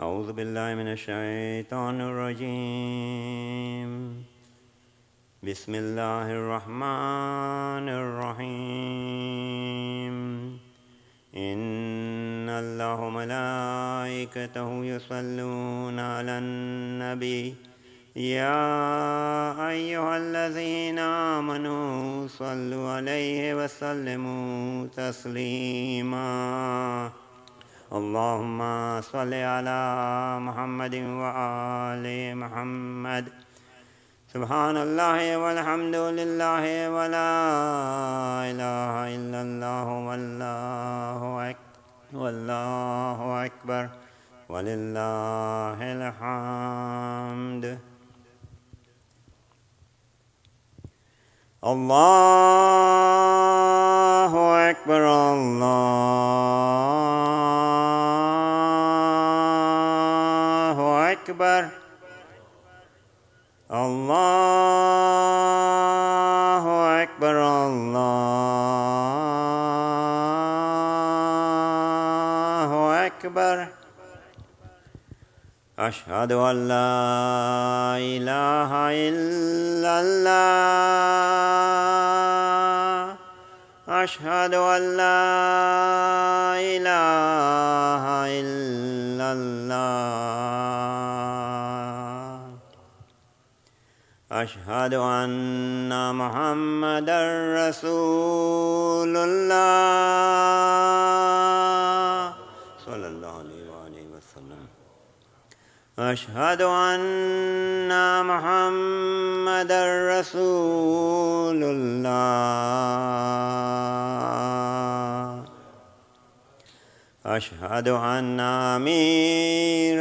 أعوذ بالله من الشيطان الرجيم. بسم الله الرحمن الرحيم. إن الله وملائكته يصلون على النبي يا أيها الذين آمنوا صلوا عليه وسلموا تسليما. اللهم صل على محمد وآل محمد. سبحان الله والحمد لله ولا إله إلا الله والله أكبر ولله الحمد. الله أكبر الله أكبر الله أكبر الله أكبر. أشهد أن لا إله إلا الله. أشهد أن لا إله إلا الله. أشهد أن محمدًا رسول الله صلى الله عليه وآله وسلم. أشهد أن محمدًا رسول الله. أشهد أن أمير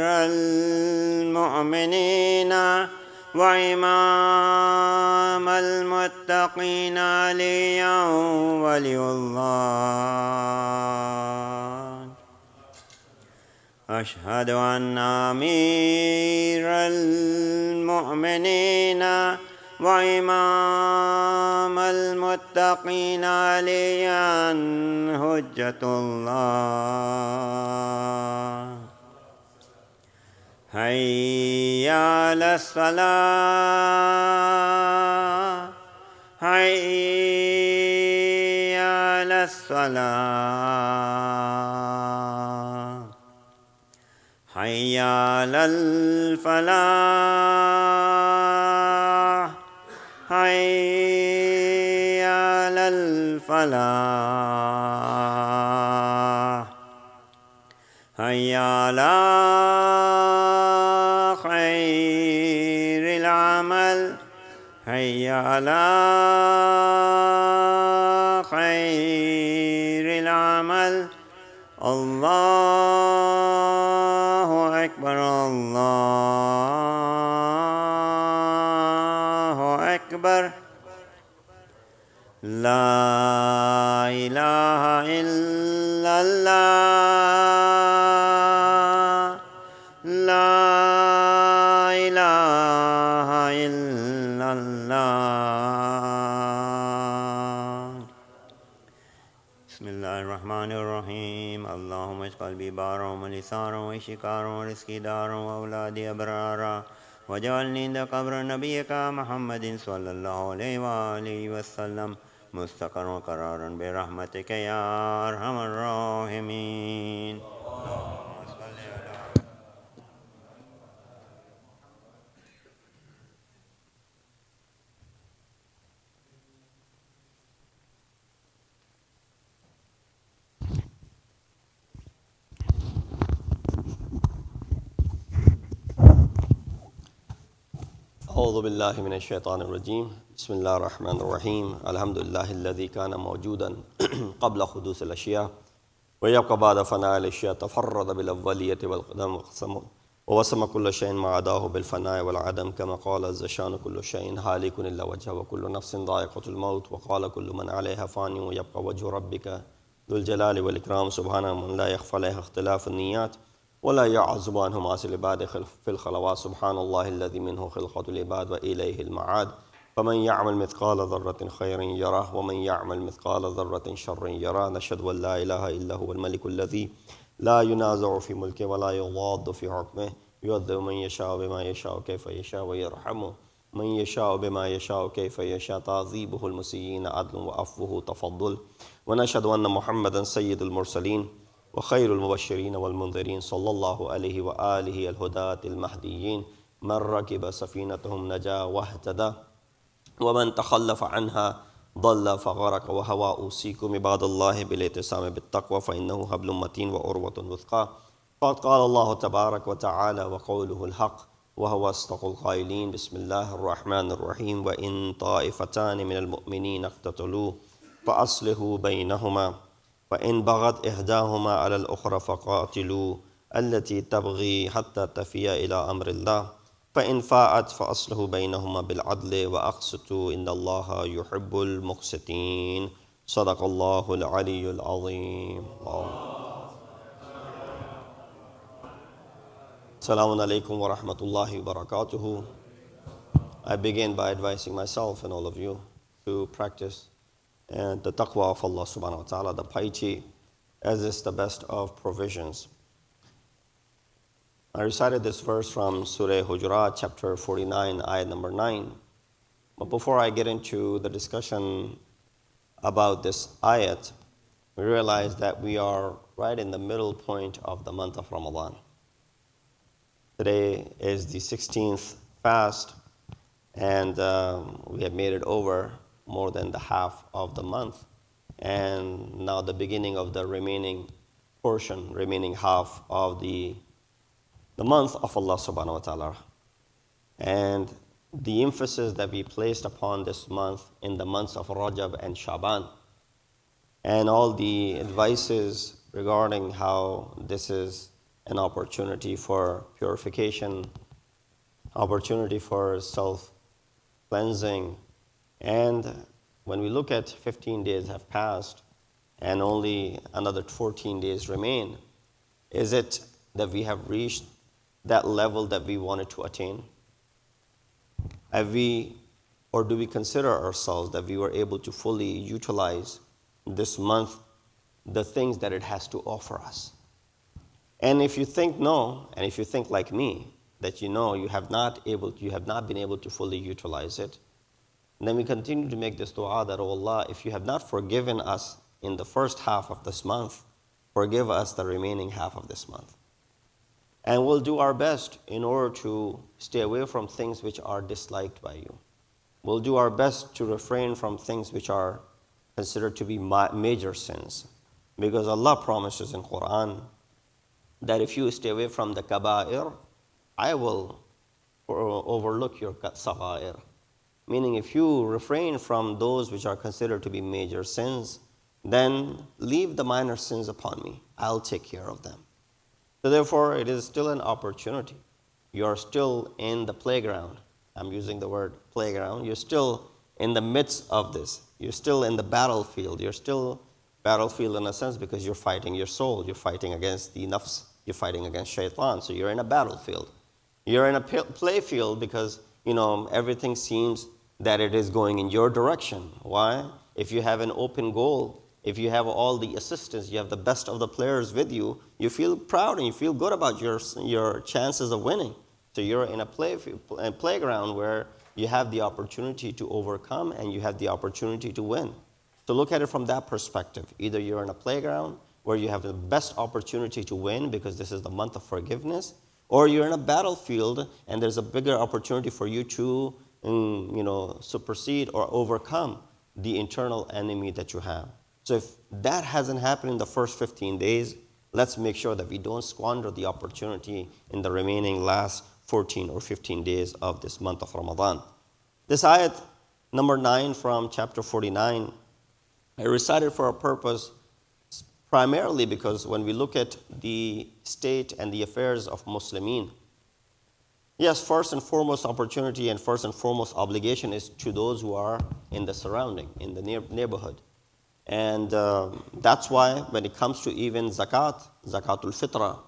المؤمنين وإمام المتقين عليا ولي الله. أشهد أن أمير المؤمنين وإمام المتقين عليا حجة الله. حي على الصلاة حي على الصلاة حي على الفلاح حي على الفلاح حي على خير العمل حي على خير العمل. الله أكبر الله أكبر. لا إله إلا الله. لا إله إلا الله. بسم الله الرحمن الرحيم. اللهم اجعل قلبي بارا ولسانا وشكارا ورزقي دارا وأولادي أبرارا واجعلني عند قبر نبيك محمد صلى الله عليه وآله وسلم مستقرا وقرارا برحمتك يا أرحم الراحمين. أعوذ بالله من الشيطان الرجيم. بسم الله الرحمن الرحيم. الحمد لله الذي كان موجودا قبل حدوث الأشياء ويبقى بعد فناء الأشياء. تفرد بالأولية والقدم ووسم كل شيء ما عداه بالفناء والعدم، كما قال عز شان كل شيء هالك إلا وجهه وكل نفس ذائقة الموت، وقال كل من عليها فان ويبقى وجه ربك ذو الجلال والإكرام. سبحانه من لا يخفى عليه اختلاف النيات ولا يعزب عنه معاصي العباد في الخلوات. سبحان الله الذي منه خلقة العباد وإليه المعاد. فمن يعمل مثقال ذرة خيرا يره ومن يعمل مثقال ذرة شر يره. نشهد أن لا إله إلا هو الملك الذي لا ينازع في ملكه ولا يضاد في حكمه يعذب من يشاء بما يشاء كيف يشاء ويرحم من يشاء بما يشاء كيف يشاء تعذيبه المسيئين عدل وعفوه تفضل ونشهد أن محمدا سيد المرسلين وخير المبشرين والمنذرين صلى الله عليه وآله الهداة المهديين من ركب سفينتهم نجا واهتدى ومن تخلف عنها ضل فغرق وهوى أوصيكم عباد الله بالاعتصام بالتقوى فإنه حبل متين وعروة وثقى فقد قال الله تبارك وتعالى وقوله الحق وهو أصدق القائلين بسم الله الرحمن الرحيم وإن طائفتان من المؤمنين اقتتلوا فأصلحوا بينهما فإن بغت إحداهما على الأخرى فقاتلوا التي تبغي حتى تفيء إلى أمر الله فإن فاءت فأصلحوا بينهما بالعدل وأقسطوا إن الله يحب المقسطين صدق الله العلي العظيم. Assalamu alaikum wa rahmatullahi wa barakatuhu. I begin by advising myself and all of you to practice the taqwa of Allah subhanahu wa ta'ala, the piety, as is the best of provisions. I recited this verse from Surah Hujurat, chapter 49, ayat number 9. But before I get into the discussion about this ayat, we realize that we are right in the middle point of the month of Ramadan. Today is the 16th fast, and we have made it over more than the half of the month. And now the beginning of the remaining portion, remaining half of the month of Allah subhanahu wa ta'ala. And the emphasis that we placed upon this month in the months of Rajab and Shaban, and all the advices regarding how this is an opportunity for purification, opportunity for self-cleansing. And when we look at 15 days have passed and only another 14 days remain, is it that we have reached that level that we wanted to attain? Have we, or do we consider ourselves that we were able to fully utilize this month, the things that it has to offer us? And if you think no, and if you think like me, that you have not been able to fully utilize it, then we continue to make this dua that, oh Allah, if you have not forgiven us in the first half of this month, forgive us the remaining half of this month. And we'll do our best in order to stay away from things which are disliked by you. We'll do our best to refrain from things which are considered to be major sins. Because Allah promises in Quran that if you stay away from the kaba'ir, I will overlook your sagha'ir. Meaning if you refrain from those which are considered to be major sins, then leave the minor sins upon me. I'll take care of them. So therefore, it is still an opportunity. You're still in the playground. I'm using the word playground. You're still in the midst of this. You're still in the battlefield. You're still battlefield in a sense because you're fighting your soul. You're fighting against the nafs. You're fighting against shaitan. So you're in a battlefield. You're in a playfield because, everything seems that it is going in your direction. Why? If you have an open goal, if you have all the assistants, you have the best of the players with you, you feel proud and you feel good about your chances of winning. So you're in a playground where you have the opportunity to overcome and you have the opportunity to win. So look at it from that perspective. Either you're in a playground where you have the best opportunity to win because this is the month of forgiveness, or you're in a battlefield and there's a bigger opportunity for you to supersede or overcome the internal enemy that you have. So if that hasn't happened in the first 15 days, let's make sure that we don't squander the opportunity in the remaining last 14 or 15 days of this month of Ramadan. This ayat, number 9 from chapter 49, I recited for a purpose primarily because when we look at the state and the affairs of Muslimin, yes, first and foremost opportunity and first and foremost obligation is to those who are in the surrounding, in the neighborhood. And that's why when it comes to even zakatul fitra,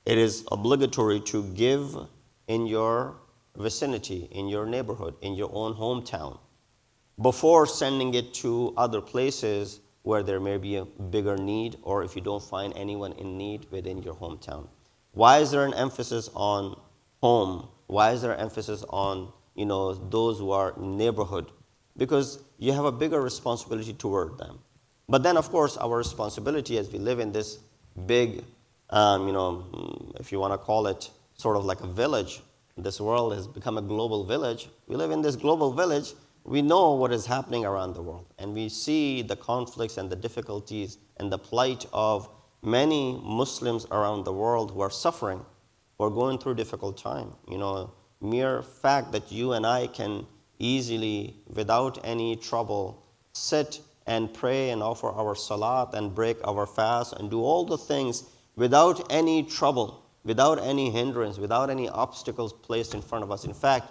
it is obligatory to give in your vicinity, in your neighborhood, in your own hometown. Before sending it to other places, where there may be a bigger need, or if you don't find anyone in need within your hometown. Why is there an emphasis on home? Why is there an emphasis on those who are neighborhood? Because you have a bigger responsibility toward them. But then, of course, our responsibility as we live in this big, if you want to call it sort of like a village, this world has become a global village. We live in this global village. We know what is happening around the world, and we see the conflicts and the difficulties and the plight of many Muslims around the world who are suffering, who are going through difficult time. Mere fact that you and I can easily, without any trouble, sit and pray and offer our Salaat and break our fast and do all the things without any trouble, without any hindrance, without any obstacles placed in front of us. In fact,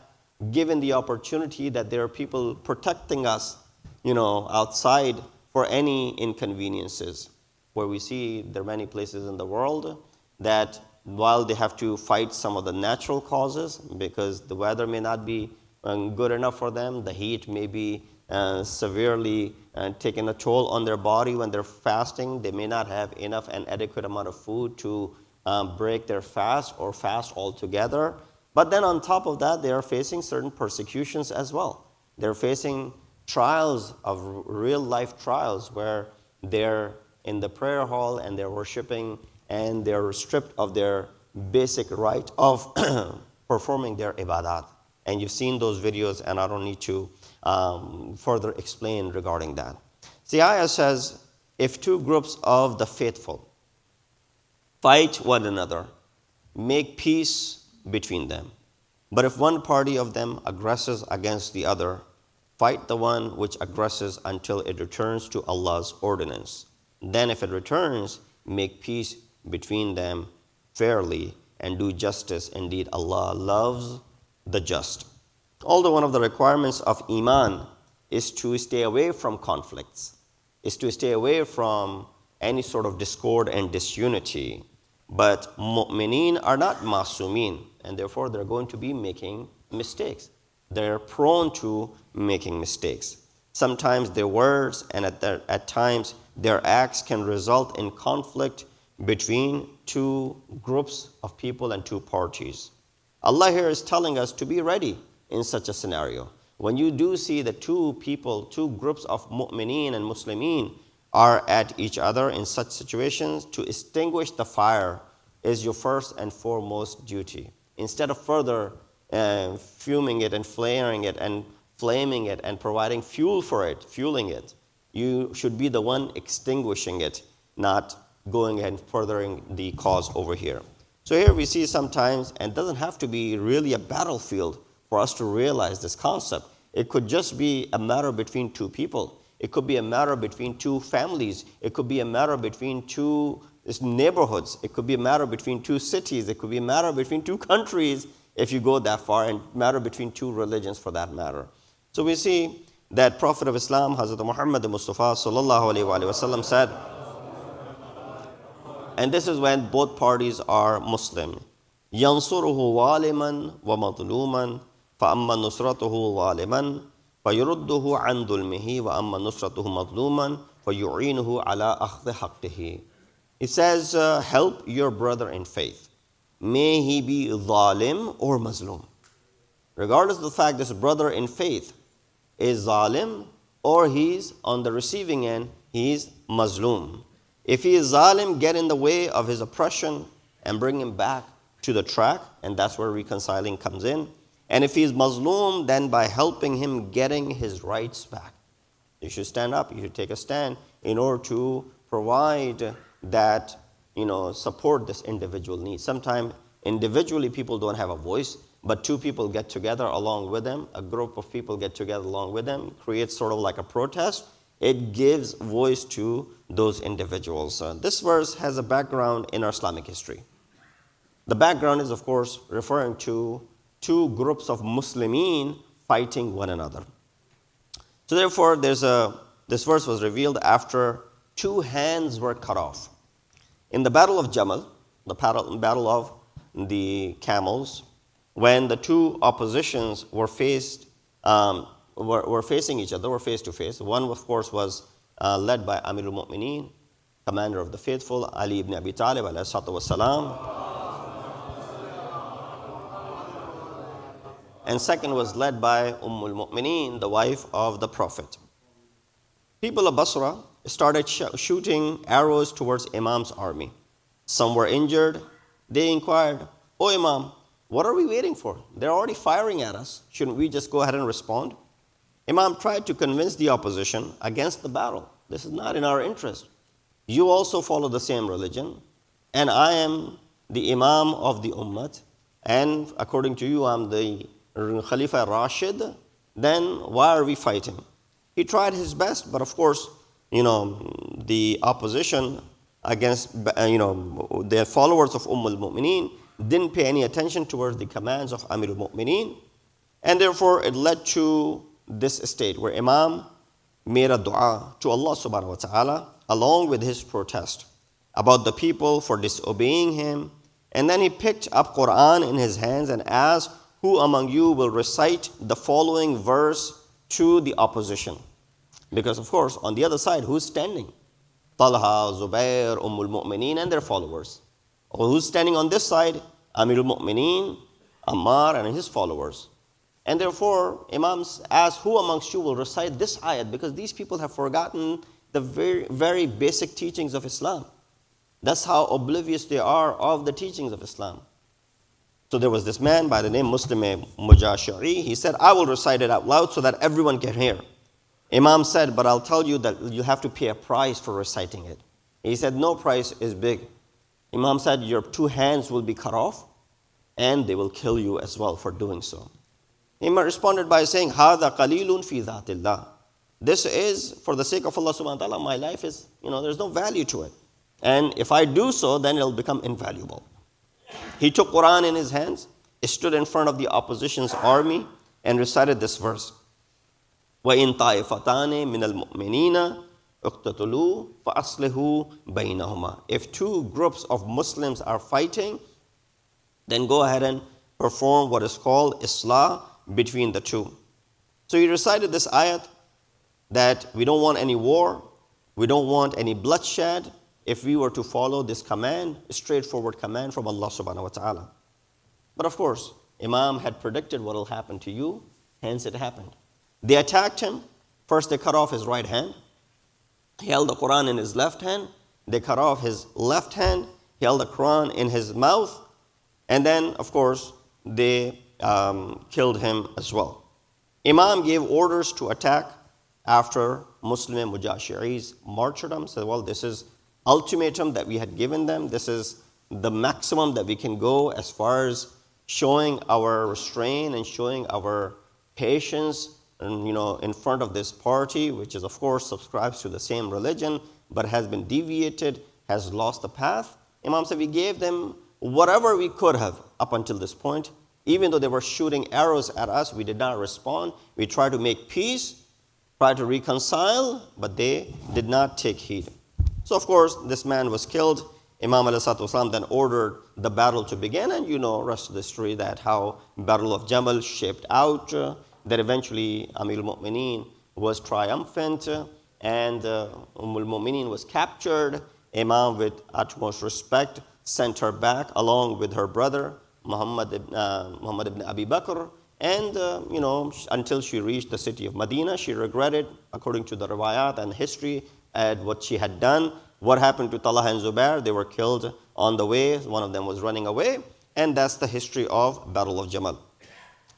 given the opportunity that there are people protecting us, outside for any inconveniences, where we see there are many places in the world that while they have to fight some of the natural causes because the weather may not be good enough for them, the heat may be severely taking a toll on their body when they're fasting, they may not have enough and adequate amount of food to break their fast or fast altogether. But then on top of that, they are facing certain persecutions as well. They're facing trials of real life trials where they're in the prayer hall and they're worshiping and they're stripped of their basic right of performing their ibadat. And you've seen those videos, and I don't need to further explain regarding that. The ayah says, if two groups of the faithful fight one another, make peace between them. But if one party of them aggresses against the other, fight the one which aggresses until it returns to Allah's ordinance. Then if it returns, make peace between them fairly and do justice. Indeed, Allah loves the just. Although one of the requirements of Iman is to stay away from conflicts, is to stay away from any sort of discord and disunity. But mu'mineen are not masumeen, and therefore they're going to be making mistakes. They're prone to making mistakes. Sometimes their words and at times their acts can result in conflict between two groups of people and two parties. Allah here is telling us to be ready in such a scenario. When you do see that two people, two groups of mu'mineen and muslimeen are at each other in such situations, to extinguish the fire is your first and foremost duty. Instead of further fuming it and flaring it and flaming it and providing fuel for it, fueling it, you should be the one extinguishing it, not going and furthering the cause over here. So here we see sometimes, and it doesn't have to be really a battlefield for us to realize this concept. It could just be a matter between two people. It could be a matter between two families. It could be a matter between two neighborhoods. It could be a matter between two cities. It could be a matter between two countries if you go that far, and matter between two religions for that matter. So we see that Prophet of Islam, Hazrat Muhammad Mustafa sallallahu alaihi wasallam said, and this is when both parties are Muslim, يَنْصُرُهُ وَالِمًا وَمَظْلُومًا فَأَمَّا نُصْرَتُهُ وَالِمًا فَيُرُدُّهُ عَنْ ظُلْمِهِ وَأَمَّا نُصْرَتُهُ مَظْلُومًا فَيُعِينُهُ عَلَىٰ أَخْذِ حَقِّهِ. It says, help your brother in faith. May he be zalim or mazlum. Regardless of the fact this brother in faith is zalim or he's on the receiving end, he's mazlum. If he is zalim, get in the way of his oppression and bring him back to the track, and that's where reconciling comes in. And if he is mazlum, then by helping him getting his rights back. You should stand up, you should take a stand in order to provide that, support this individual need. Sometimes individually people don't have a voice, but two people get together along with them, a group of people get together along with them, creates sort of like a protest. It gives voice to those individuals. This verse has a background in our Islamic history. The background is, of course, referring to two groups of Muslimin fighting one another. So therefore, this verse was revealed after two hands were cut off. In the Battle of Jummah, the battle of the camels, when the two oppositions were facing each other, were face to face. One, of course, was led by Amirul Mu'mineen, commander of the faithful, Ali ibn Abi Talib alayhi salatu wasalam. And second was led by Ummul Mu'mineen, the wife of the Prophet. People of Basra started shooting arrows towards Imam's army. Some were injured. They inquired, "Oh Imam, what are we waiting for? They're already firing at us. Shouldn't we just go ahead and respond?" Imam tried to convince the opposition against the battle. This is not in our interest. You also follow the same religion, and I am the Imam of the Ummah, and according to you, I'm the Khalifa Rashid. Then why are we fighting? He tried his best, but of course, the opposition against, the followers of Umm al-Mu'mineen didn't pay any attention towards the commands of Amir al-Mu'mineen, and therefore it led to this state where Imam made a dua to Allah subhanahu wa ta'ala along with his protest about the people for disobeying him, and then he picked up Quran in his hands and asked, "Who among you will recite the following verse to the opposition?" Because of course, on the other side, who's standing? Talha, Zubair, Ummul Mu'mineen and their followers. Or who's standing on this side? Amirul Mu'mineen, Ammar and his followers. And therefore, Imams asked, "Who amongst you will recite this ayat?" Because these people have forgotten the very, very basic teachings of Islam. That's how oblivious they are of the teachings of Islam. So there was this man by the name Masjid-e-Ali. He said, "I will recite it out loud so that everyone can hear." Imam said, "But I'll tell you that you have to pay a price for reciting it." He said, "No price is big." Imam said, "Your two hands will be cut off and they will kill you as well for doing so." Imam responded by saying, "Hada qalilun fi dhatillah." This is for the sake of Allah subhanahu wa ta'ala. My life is, there's no value to it. And if I do so, then it'll become invaluable. He took Quran in his hands, stood in front of the opposition's army and recited this verse. وَإِن طَائِفَتَانِ مِنَ الْمُؤْمِنِينَ اقْتَتَلُوا فَأَصْلِحُوا بَيْنَهُمَا. If two groups of Muslims are fighting, then go ahead and perform what is called Islah between the two. So he recited this ayat that we don't want any war, we don't want any bloodshed if we were to follow this command, a straightforward command from Allah subhanahu wa ta'ala. But of course, Imam had predicted what will happen to you, hence it happened. They attacked him. First they cut off his right hand. He held the Quran in his left hand. They cut off his left hand. He held the Quran in his mouth. And then, of course, they killed him as well. Imam gave orders to attack after Muslim Mujashi'is martyrdom. Said, well, this is ultimatum that we had given them. This is the maximum that we can go as far as showing our restraint and showing our patience and, in front of this party, which is, of course, subscribes to the same religion, but has been deviated, has lost the path. Imam said, we gave them whatever we could have up until this point. Even though they were shooting arrows at us, we did not respond. We tried to make peace, tried to reconcile, but they did not take heed. So, of course, this man was killed. Imam ﷺ then ordered the battle to begin, and rest of the story, that how Battle of Jamal shaped out, that eventually Amir al-Mu'mineen was triumphant, and al-Mu'mineen was captured. Imam, with utmost respect, sent her back along with her brother, Muhammad ibn Abi Bakr, and until she reached the city of Medina, she regretted, according to the riwayat and history, at what she had done. What happened to Talha and Zubair? They were killed on the way. One of them was running away, and that's the history of Battle of Jamal.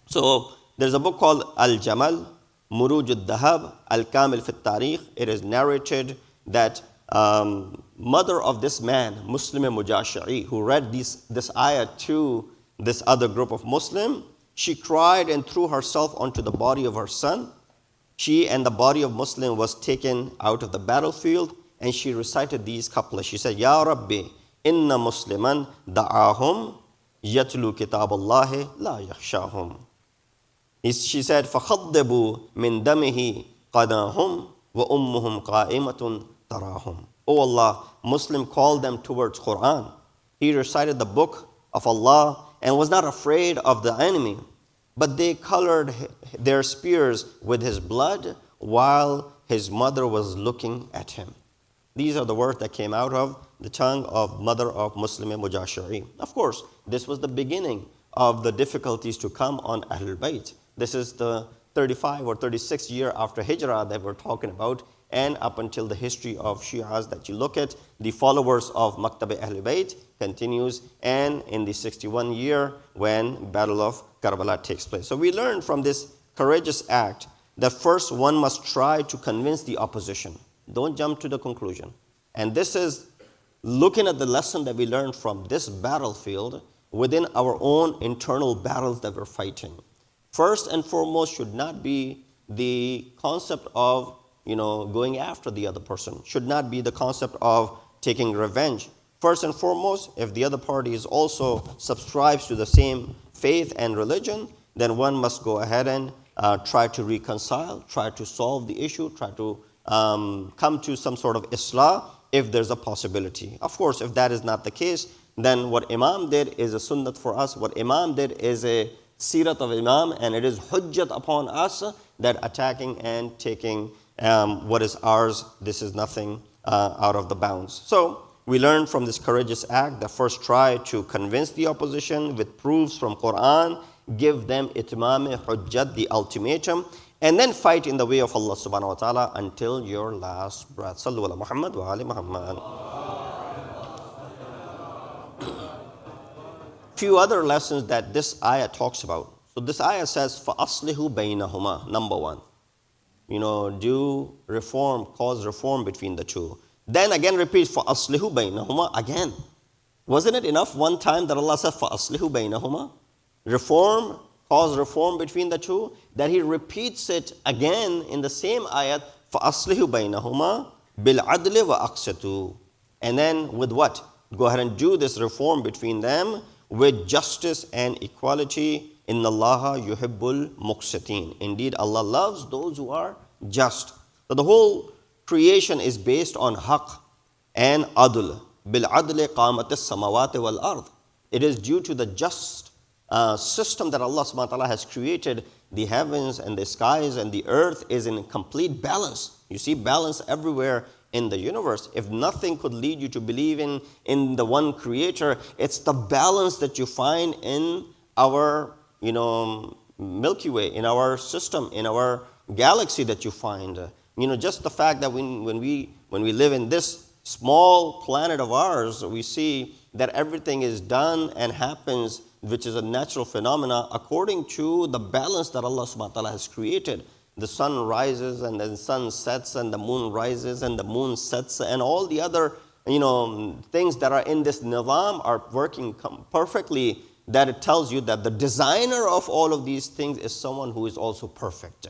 So there's a book called Al-Jamal, Muruj al-Dahab, Al-Kamil fi al-Tarikh. It is narrated that mother of this man, Muslim Mujashi'i, who read this ayah to this other group of Muslim, she cried and threw herself onto the body of her son. She and the body of Muslim was taken out of the battlefield, and she recited these couplets. She said, Ya Rabbi, inna musliman da'ahum yatlu kitab Allahi la yakhshahum. She said, فَخَضِّبُوا مِن دَمِهِ قَدَاهُمْ وَأُمُّهُمْ قَائِمَةٌ تَرَاهُمْ. O Allah, Muslim called them towards Quran. He recited the book of Allah and was not afraid of the enemy. But they colored their spears with his blood, while his mother was looking at him. These are the words that came out of the tongue of mother of Muslim Mujashiri. Of course, this was the beginning of the difficulties to come on Ahlul Bayt. This is the 35 or 36 year after Hijrah that we're talking about, and up until the history of Shias that you look at, the followers of Maktab Ahlul Bayt continues, and in the 61 year when Battle of Karbala takes place. So we learn from this courageous act that first one must try to convince the opposition. Don't jump to the conclusion. And this is looking at the lesson that we learned from this battlefield within our own internal battles that we're fighting. First and foremost should not be the concept of, going after the other person. Should not be the concept of taking revenge. First and foremost, if the other party is also subscribes to the same faith and religion, then one must go ahead and try to reconcile, try to solve the issue, try to come to some sort of islah if there's a possibility. Of course, if that is not the case, then what Imam did is a sunnat for us. What Imam did is a sirat of Imam, and it is hujjat upon us that attacking and taking what is ours, this is nothing out of the bounds. So we learn from this courageous act that first try to convince the opposition with proofs from Quran, give them itmam hujjat, the ultimatum, and then fight in the way of Allah subhanahu wa ta'ala until your last breath. Sallu ala Muhammad wa ali Muhammad. Few other lessons that this ayah talks about. So this ayah says, فَأَصْلِهُ بَيْنَهُمَا. Number one, do reform, cause reform between the two. Then again repeat, فَأَصْلِهُ بَيْنَهُمَا again. Wasn't it enough one time that Allah said, فَأَصْلِهُ بَيْنَهُمَا? Reform, cause reform between the two. That He repeats it again in the same ayat, فَأَصْلِهُ بَيْنَهُمَا بِالْعَدْلِ وَأَقْسِطُوا. And then with what? Go ahead and do this reform between them with justice and equality. Inna Allaha yuhibbul muqsitin. Indeed, Allah loves those who are just. So the whole creation is based on haqq and adl. Bil adli qamatis samawati wal ard. It is due to the just system that Allah subhanahu wa ta'ala has created. The heavens and the skies and the earth is in complete balance. You see balance everywhere in the universe. If nothing could lead you to believe in the one creator, it's the balance that you find in our Milky Way, in our system, in our galaxy that you find. Just the fact that when we live in this small planet of ours, we see that everything is done and happens, which is a natural phenomena, according to the balance that Allah subhanahu wa ta'ala has created. The sun rises and the sun sets, and the moon rises and the moon sets, and all the other things that are in this nizam are working perfectly, that it tells you that the designer of all of these things is someone who is also perfect.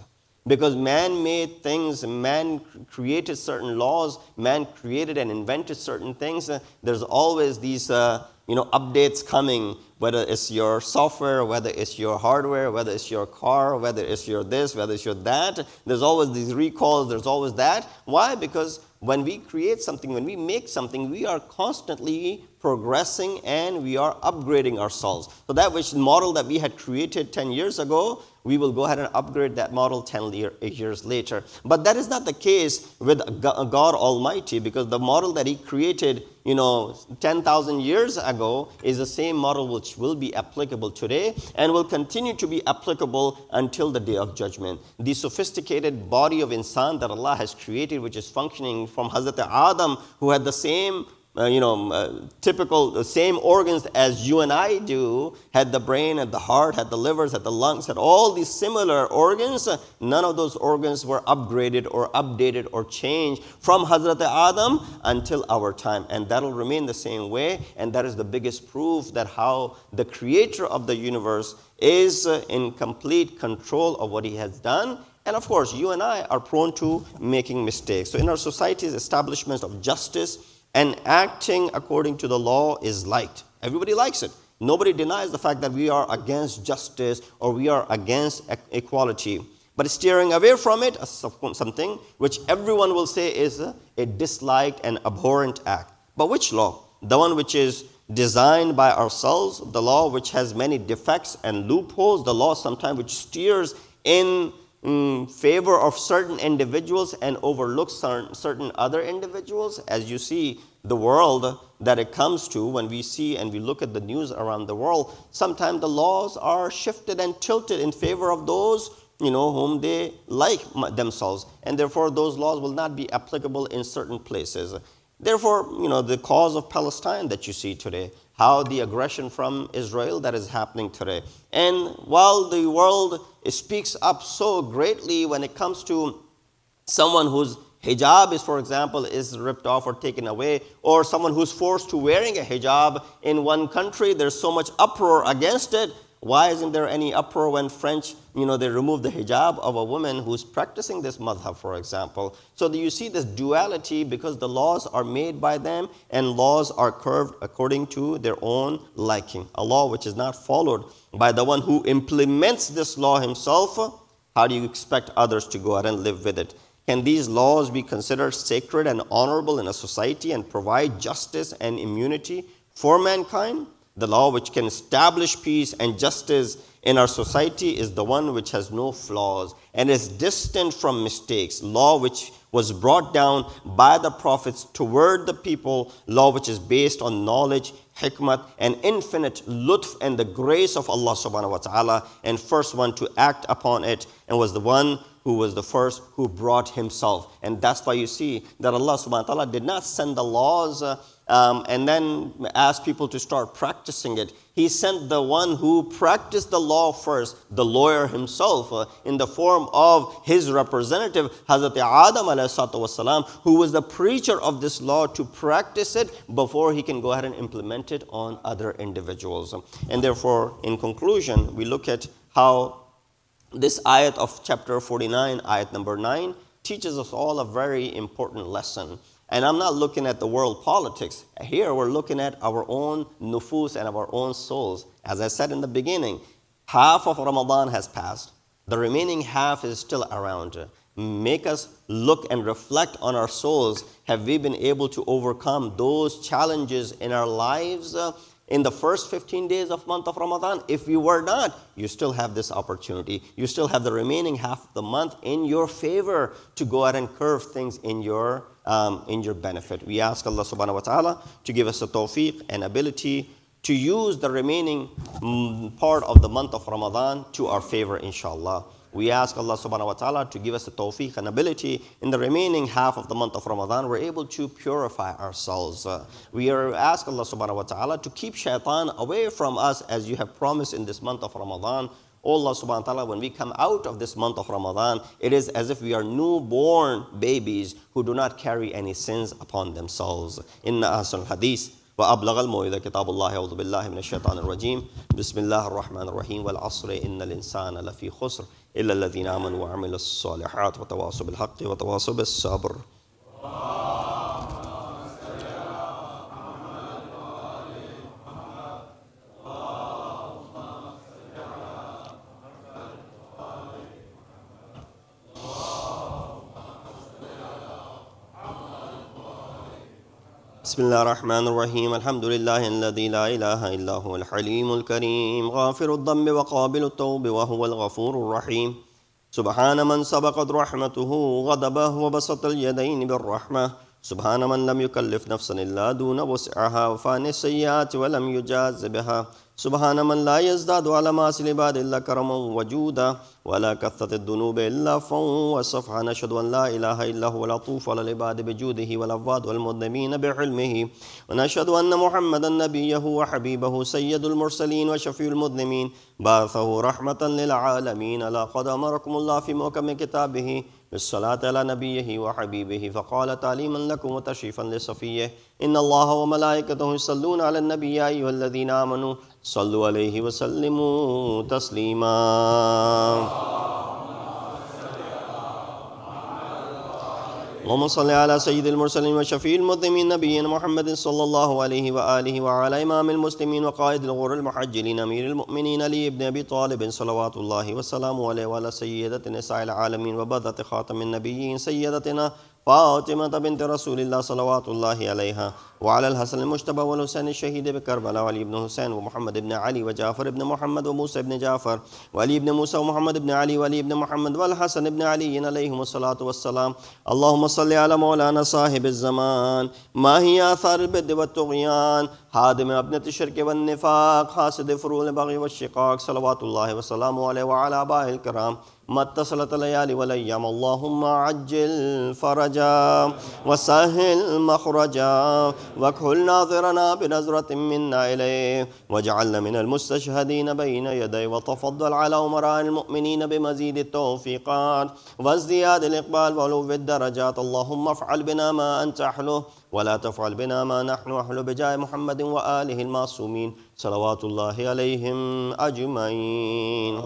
Because man made things, man created certain laws, man created and invented certain things. There's always these updates coming, whether it's your software, whether it's your hardware, whether it's your car, whether it's your this, whether it's your that. There's always these recalls, there's always that. Why? Because when we create something, when we make something, we are constantly progressing and we are upgrading ourselves. So that which model that we had created 10 years ago, we will go ahead and upgrade that model 10 years later. But that is not the case with God Almighty, because the model that He created 10,000 years ago is the same model which will be applicable today and will continue to be applicable until the day of judgment. The sophisticated body of insan that Allah has created, which is functioning from Hazrat Adam, who had the same typical same organs as you and I do, had the brain, had the heart, had the livers, had the lungs, had all these similar organs. None of those organs were upgraded or updated or changed from Hazrat Adam until our time. And that will remain the same way. And that is the biggest proof that how the creator of the universe is in complete control of what He has done. And of course, you and I are prone to making mistakes. So in our society's establishment of justice and acting according to the law is liked. Everybody likes it. Nobody denies the fact that we are against justice or we are against equality. But steering away from it is something which everyone will say is a disliked and abhorrent act. But which law? The one which is designed by ourselves, the law which has many defects and loopholes, the law sometimes which steers in favor of certain individuals and overlook certain other individuals. As you see the world that it comes to, when we see and we look at the news around the world, sometimes the laws are shifted and tilted in favor of those whom they like themselves, and therefore those laws will not be applicable in certain places. Therefore, the cause of Palestine that you see today, how the aggression from Israel that is happening today. And while the world speaks up so greatly when it comes to someone whose hijab is, for example, is ripped off or taken away, or someone who's forced to wearing a hijab in one country, there's so much uproar against it. Why isn't there any uproar when French, they remove the hijab of a woman who's practicing this madhab, for example? So you see this duality because the laws are made by them and laws are curved according to their own liking. A law which is not followed by the one who implements this law himself, how do you expect others to go out and live with it? Can these laws be considered sacred and honorable in a society and provide justice and immunity for mankind? The law which can establish peace and justice in our society is the one which has no flaws and is distant from mistakes. Law which was brought down by the prophets toward the people. Law which is based on knowledge, hikmat, and infinite lutf and the grace of Allah subhanahu wa ta'ala. And first one to act upon it and was the one who was the first who brought himself. And that's why you see that Allah subhanahu wa ta'ala did not send the laws and then ask people to start practicing it. He sent the one who practiced the law first, the lawyer himself, in the form of his representative, Hazrat Adam ﷺ, who was the preacher of this law to practice it before he can go ahead and implement it on other individuals. And therefore, in conclusion, we look at how this ayat of chapter 49, ayat number 9, teaches us all a very important lesson. And I'm not looking at the world politics. Here we're looking at our own nufus and our own souls. As I said in the beginning, half of Ramadan has passed. The remaining half is still around. Make us look and reflect on our souls. Have we been able to overcome those challenges in our lives in the first 15 days of month of Ramadan? If we were not, you still have this opportunity. You still have the remaining half of the month in your favor to go out and curve things in your benefit. We ask Allah subhanahu wa ta'ala to give us the tawfiq and ability to use the remaining part of the month of Ramadan to our favor, inshallah. We ask Allah subhanahu wa ta'ala to give us the tawfiq and ability in the remaining half of the month of Ramadan. We're able to purify ourselves. We ask Allah subhanahu wa ta'ala to keep shaitan away from us as you have promised in this month of Ramadan. Oh Allah subhanahu wa ta'ala, when we come out of this month of Ramadan, it is as if we are newborn babies who do not carry any sins upon themselves. Inna ahsan al-hadith وأبلغ الموعظة كتاب الله أعوذ بالله من الشيطان الرجيم بسم الله الرحمن الرحيم والعصر إن الإنسان لفي خسر إلا الذين آمنوا وعملوا الصالحات وتواصوا بالحق وتواصوا بالصبر. بسم الله الرحمن الرحيم الحمد لله الذي لا إله إلا هو الحليم الكريم غافر الذنب وقابل التوب وهو الغفور الرحيم سبحان من سبقت رحمته غضبه وبسط اليدين بالرحمة سبحان من لم يكلف نفسا إلا دون وسعها وفاني السيئات ولم يجاز بها سبحان من لا يزداد على معاصي العباد إلا كرما وجودا ولا كثرة الذنوب إلا عفوا وصفحا نشهد أن لا إله إلا هو العطوف على العباد بجوده والعباد والمذنبين بعلمه ونشهد أن محمدا نبيه وحبيبه سيد المرسلين وشفيع المذنبين بعثه رحمة للعالمين لقد أمركم الله في محكم كتابه بالصلاة على نبيه وحبيبه فقال تعليما لكم وتشريفا لصفيه إن الله وملائكته يصلون على النبي يا أيها الذين آمنوا صلوا عليه وسلموا تسليما. اللهم صل على سيد المرسلين وشفيع المذنبين نبينا محمد صلى الله عليه وآله وعلى إمام المسلمين وقائد الغر المحجلين أمير المؤمنين علي بن أبي طالب صلوات الله وسلامه عليه وعلى سيدة نساء العالمين وبذة خاتم النبيين سيدتنا فاطمة بنت رسول الله صلوات الله عليها، وعلى الحسن المجتبى والحسين الشهيد بكربلاء، وعلي بن حسين ومحمد بن علي وجعفر بن محمد وموسى بن جعفر وعلي بن موسى ومحمد بن علي وعلي بن محمد والحسن بن علي عليهم الصلاة والسلام. اللهم صل على مولانا صاحب الزمان، ما هي آثار البد والطغيان، هادم أبنة الشرك والنفاق، حاسد فروع البغي والشقاق، صلوات الله وسلامه عليه وعلى آبائه الكرام، ما اتصلت الليالي والأيام. اللهم عجل فرجا وسهل مخرجا، واكحل ناظرنا بنظرة منا إليه، واجعلنا من المستشهدين بين يديه، وتفضل على أمراء المؤمنين بمزيد التوفيقات وازدياد الإقبال وعلو الدرجات. اللهم افعل بنا ما أنت أحله، ولا تفعل بنا ما نحن أحله، بجاه محمد وآله المعصومين صلوات الله عليهم أجمعين.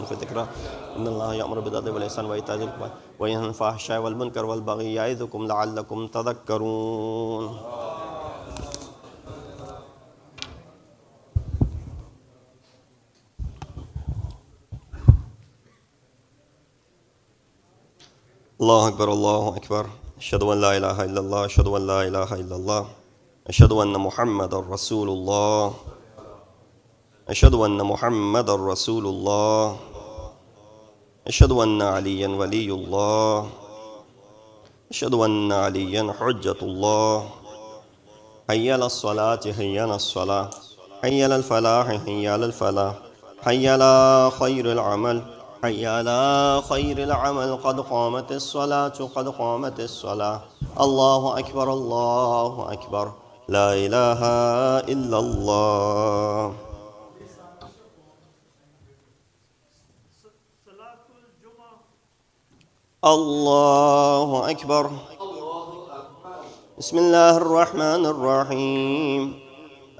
في ذكرى إن الله يأمر بالعدل والإحسان وإيتاء ذي القربى وينهى عن الفحشاء والمنكر والبغي يعظكم لعلكم تذكرون. الله أكبر الله أكبر، أشهد أن لا إله إلا الله، أشهد أن لا إله إلا الله، أشهد أن محمد رسول الله، أشهد أن محمد رسول الله، أشهد أن عليا ولي الله، أشهد أن عليا حجة الله. حي على الصلاة حي على الصلاة، حي على الفلاح حي على الفلاح، حي على خير العمل حي على خير العمل، قد قامت الصلاة قد قامت الصلاة. الله أكبر الله أكبر، لا إله إلا الله. الله أكبر. بسم الله الرحمن الرحيم،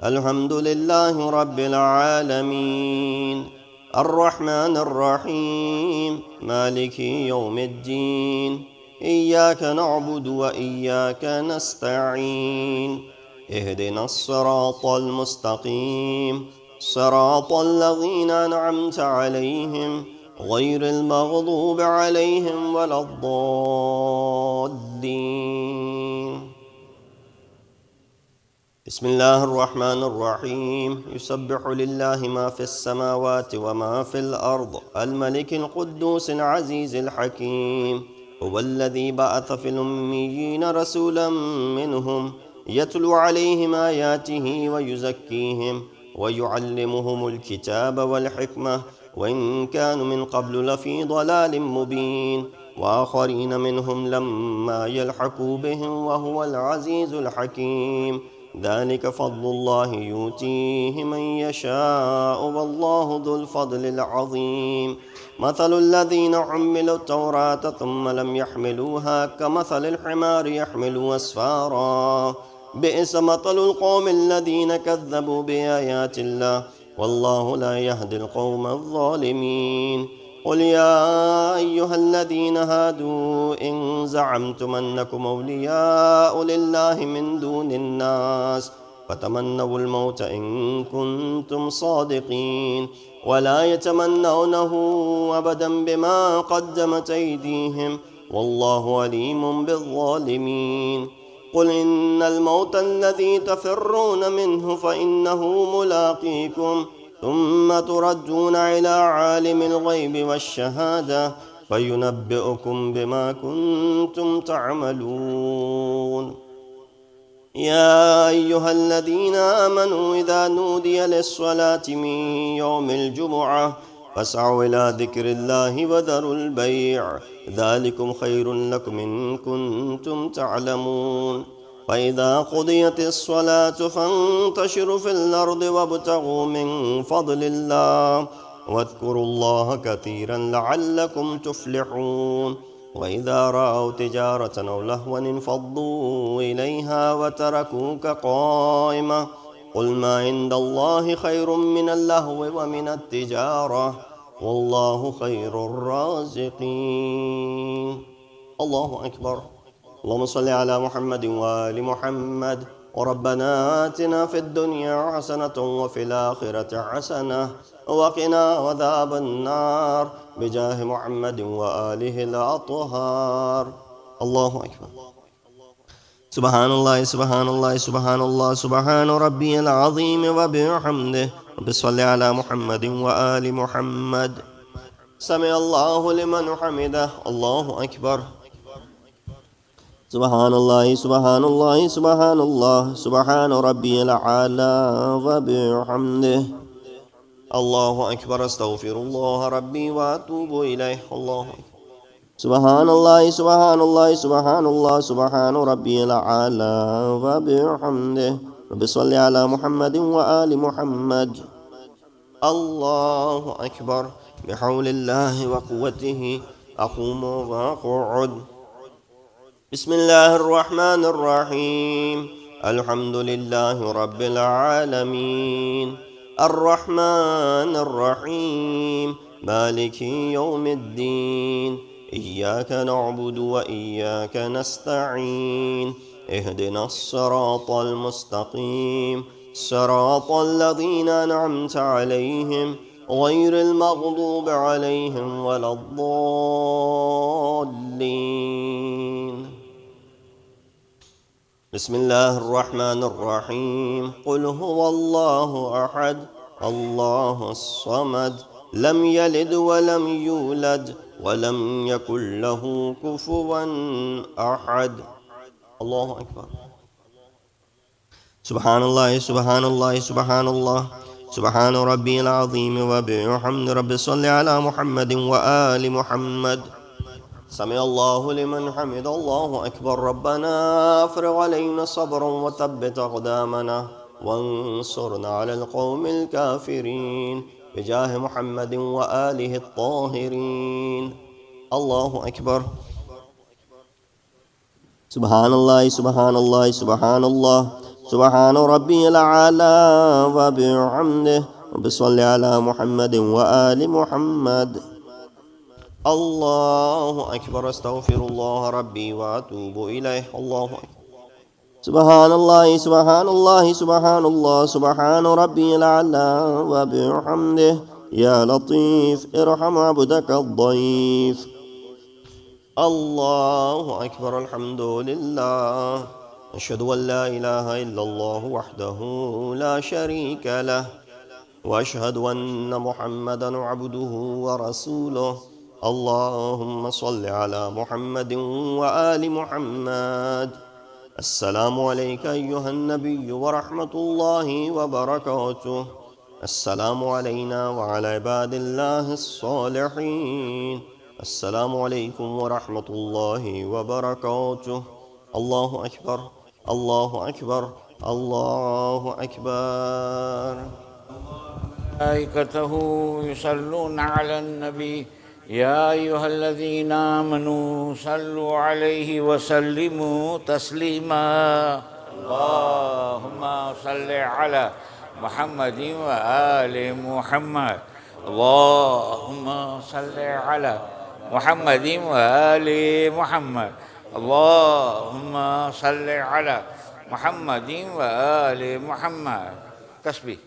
الحمد لله رب العالمين، الرحمن الرحيم، مالك يوم الدين، إياك نعبد وإياك نستعين، اهدنا الصراط المستقيم، صراط الذين أنعمت عليهم غير المغضوب عليهم ولا الضالين. بسم الله الرحمن الرحيم، يسبح لله ما في السماوات وما في الأرض، الملك القدوس العزيز الحكيم، هو الذي بعث في الأميين رسولا منهم يتلو عليهم آياته ويزكيهم ويعلمهم الكتاب والحكمة وإن كانوا من قبل لفي ضلال مبين، وآخرين منهم لما يلحقوا بهم وهو العزيز الحكيم. ذلك فضل الله يؤتيه من يشاء والله ذو الفضل العظيم. مثل الذين حملوا التوراة ثم لم يحملوها كمثل الحمار يحمل أسفارا، بئس مثل القوم الذين كذبوا بآيات الله والله لا يهدي القوم الظالمين. قل يا أيها الذين هادوا إن زعمتم أنكم أولياء لله من دون الناس فتمنوا الموت إن كنتم صادقين، ولا يتمنونه أبدا بما قدمت أيديهم والله عليم بالظالمين. قل إن الموت الذي تفرون منه فإنه ملاقيكم ثم تردون إلى عالم الغيب والشهادة فينبئكم بما كنتم تعملون. يا أيها الذين آمنوا إذا نودي للصلاة من يوم الجمعة فاسعوا إلى ذكر الله وذروا البيع، ذلكم خير لكم إن كنتم تعلمون. فإذا قضيت الصلاة فانتشروا في الأرض وابتغوا من فضل الله واذكروا الله كثيرا لعلكم تفلحون. وإذا رأوا تجارة أو لهوا انفضوا إليها وتركوك قائمة، قل ما عند الله خير من اللهو ومن التجارة والله خير الرازقين. الله أكبر. اللهم صل على محمد وآل محمد. وربنا آتنا في الدنيا حسنة وفي الآخرة حسنة وقنا عذاب النار بجاه محمد وآله الأطهار. الله أكبر. سبحان الله سبحان الله سبحان الله سبحان ربي العظيم وبحمده. رب صل على محمد وآل محمد. سمع الله لمن حمده. الله أكبر. سبحان الله سبحان الله سبحان الله سبحان ربي الأعلى وبحمده. الله أكبر. أستغفر الله ربي وأتوب إليه. الله أكبر. سبحان الله سبحان الله سبحان الله سبحان ربي الأعلى وبحمده. رب صل على محمد وآل محمد. الله أكبر. بحول الله وقوته أقوم وأقعد. بسم الله الرحمن الرحيم. الحمد لله رب العالمين الرحمن الرحيم مالك يوم الدين. إياك نعبد وإياك نستعين. اهدنا الصراط المستقيم صراط الذين أنعمت عليهم غير المغضوب عليهم ولا الضالين. بسم الله الرحمن الرحيم. قل هو الله أحد الله الصمد لم يلد ولم يولد ولم يكن له كفوا أحد. الله أكبر. سبحان الله سبحان الله سبحان الله سبحان ربي العظيم وبحمد. رب صل على محمد وآل محمد. سمع الله لمن حمد. الله أكبر. ربنا أفرغ علينا صبرا وثبت أقدامنا وانصرنا على القوم الكافرين بجاه محمد وآله الطاهرين. الله أكبر. سبحان الله سبحان الله سبحان الله سبحان ربي الأعلى وبحمده. رب صل على محمد وآل محمد. الله أكبر. أستغفر الله ربي وأتوب إليه. الله أكبر. سبحان الله سبحان الله سبحان الله سبحان ربي الأعلى وبحمده. يا لطيف ارحم عبدك الضيف. الله أكبر. الحمد لله. أشهد أن لا إله إلا الله وحده لا شريك له وأشهد أن محمدا عبده ورسوله. اللهم صل على محمد وآل محمد. السلام عليك أيها النبي ورحمة الله وبركاته. السلام علينا وعلى عباد الله الصالحين. السلام عليكم ورحمة الله وبركاته. الله أكبر الله أكبر الله أكبر. ملائكته يصلون على النبي يا أيها الذين آمنوا صلوا عليه وسلموا تسليما. اللهم صل على محمد وآل محمد. اللهم صل على محمد وآل محمد. اللهم صل على محمد وآل محمد. تسبيح.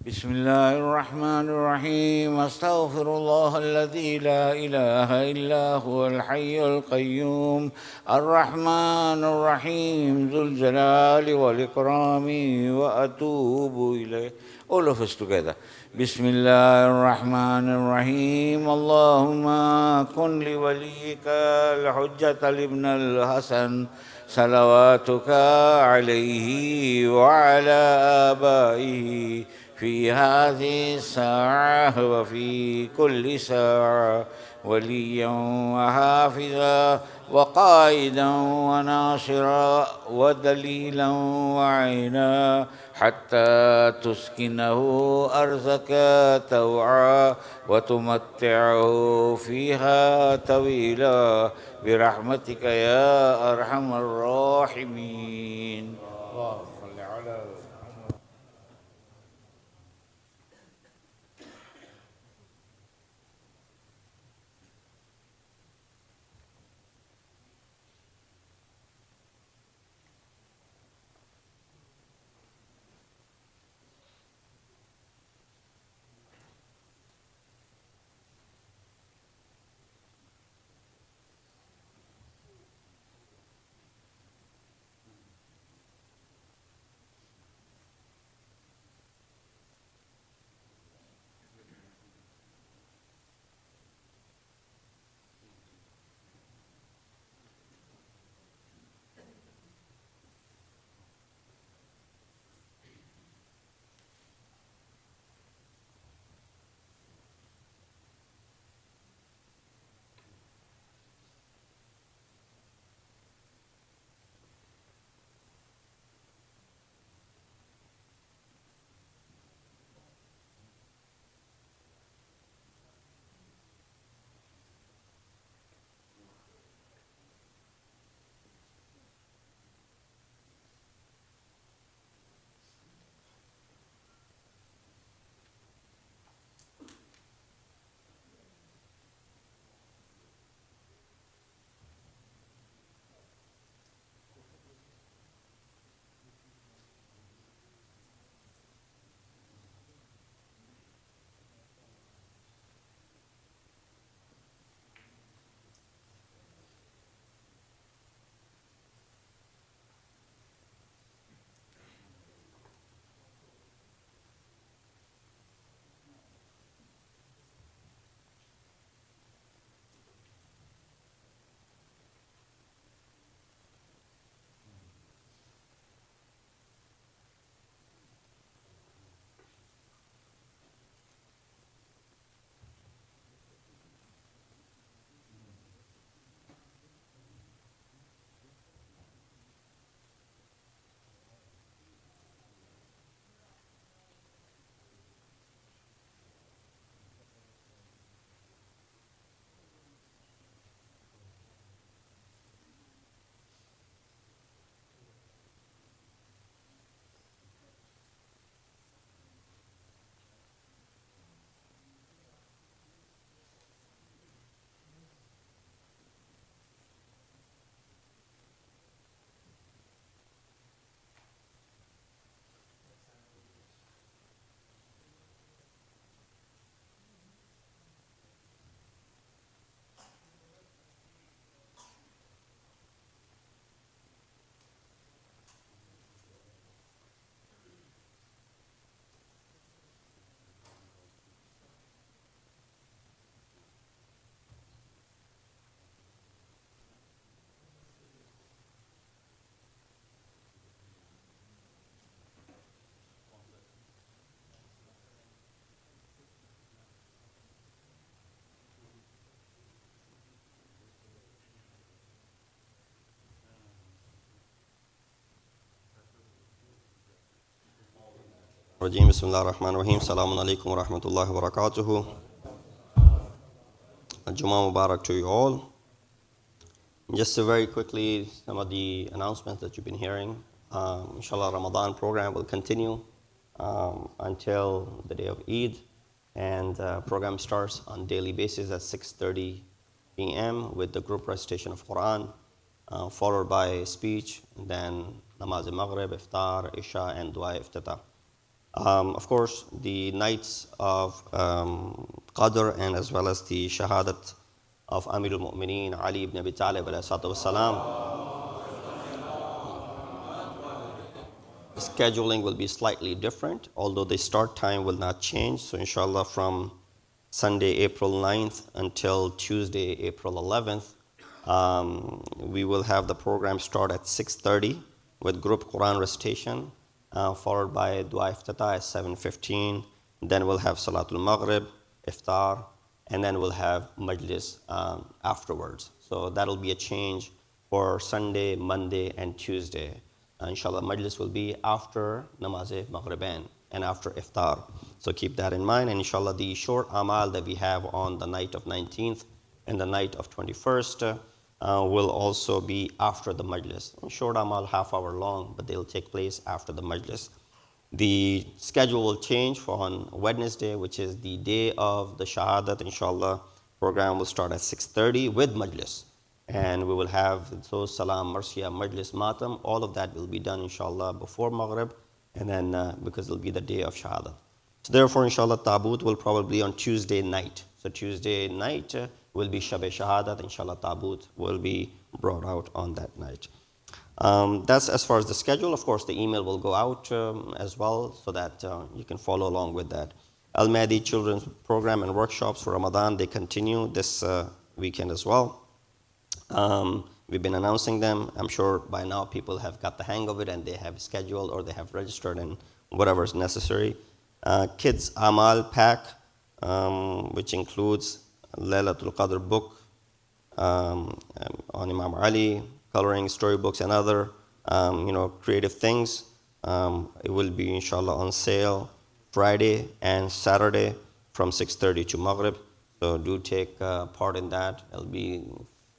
بسم الله الرحمن الرحيم أستغفر الله الذي لا إله إلا هو الحي القيوم الرحمن الرحيم ذو الجلال والإكرام وأتوب إليه. All of us together. بسم الله الرحمن الرحيم اللهم كن لوليك الحجة لابن الحسن صلواتك عليه وعلى آبائه في هذه الساعة وفي كل ساعة وليا وحافظا وقائدا وناصرا ودليلا وعينا حتى تسكنه أرزك توعا وتمتعه فيها طويلا برحمتك يا أرحم الراحمين. اللهم صل على Bismillah ar-Rahman ar-Rahim. Assalamu alaikum wa rahmatullahi wa barakatuhu. Jummah Mubarak to you all. Just very quickly, some of the announcements that you've been hearing. Inshallah, Ramadan program will continue until the day of Eid, and program starts on daily basis at 6:30 p.m. with the group recitation of Quran, followed by speech, and then namaz al-maghrib, iftar, isha, and dua iftitah. Of course, the nights of Qadr and as well as the Shahadat of Amirul Mu'mineen Ali ibn Abi Talib alayhi salatu wasalam. Scheduling will be slightly different, although the start time will not change. So inshallah, from Sunday, April 9th until Tuesday, April 11th, we will have the program start at 6:30 with group Quran recitation, followed by Dua Iftatah at 7:15. Then we'll have Salatul Maghrib, Iftar, and then we'll have Majlis afterwards. So that'll be a change for Sunday, Monday, and Tuesday. Inshallah, Majlis will be after Namaz-e-Maghribain and after Iftar. So keep that in mind. And inshallah, the short amal that we have on the night of 19th and the night of 21st will also be after the Majlis. Short amal, half hour long, but they'll take place after the Majlis. The schedule will change for on Wednesday, which is the day of the Shahadat. Inshallah, program will start at 6:30 with Majlis. And we will have those Salam, Marsiya, Majlis, Matam. All of that will be done, inshallah, before Maghrib, and then because it'll be the day of Shahada. So therefore, inshallah, Taboot will probably on Tuesday night. So Tuesday night will be Shab-e Shahadat. Inshallah, Taboot will be brought out on that night. That's as far as the schedule. Of course, the email will go out as well, so that you can follow along with that. Al-Mahdi Children's Program and workshops for Ramadan, they continue this weekend as well. We've been announcing them. I'm sure by now people have got the hang of it and they have scheduled or they have registered and whatever is necessary. Kids Amal Pack, which includes Laylatul Qadr book on Imam Ali, coloring, storybooks, and other creative things. It will be inshallah on sale Friday and Saturday from 6:30 to Maghrib. So do take part in that. It'll be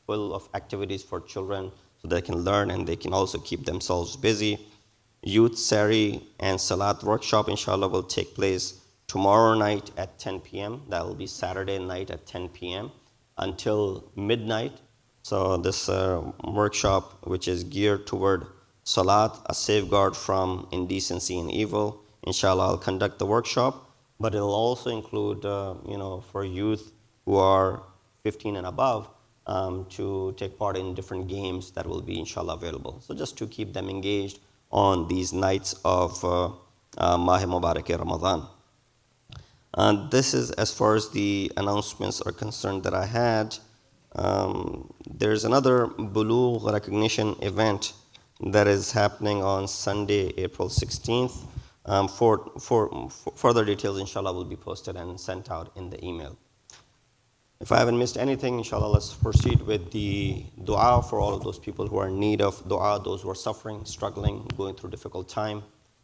full of activities for children so they can learn and they can also keep themselves busy. Youth Sari and Salaat workshop, inshallah, will take place tomorrow night at 10 p.m. That will be Saturday night at 10 p.m. until midnight. So this workshop, which is geared toward Salaat, a safeguard from indecency and evil, inshallah, I'll conduct the workshop, but it'll also include, for youth who are 15 and above, to take part in different games that will be inshallah available. So just to keep them engaged on these nights of Mah Mubarak Ramadan. This is as far as the announcements are concerned that I had. There's another Bulugh recognition event that is happening on Sunday, April 16th. For further details, inshallah, will be posted and sent out in the email. If I haven't missed anything, inshallah, let's proceed with the dua for all of those people who are in need of dua, those who are suffering, struggling, going through difficult time.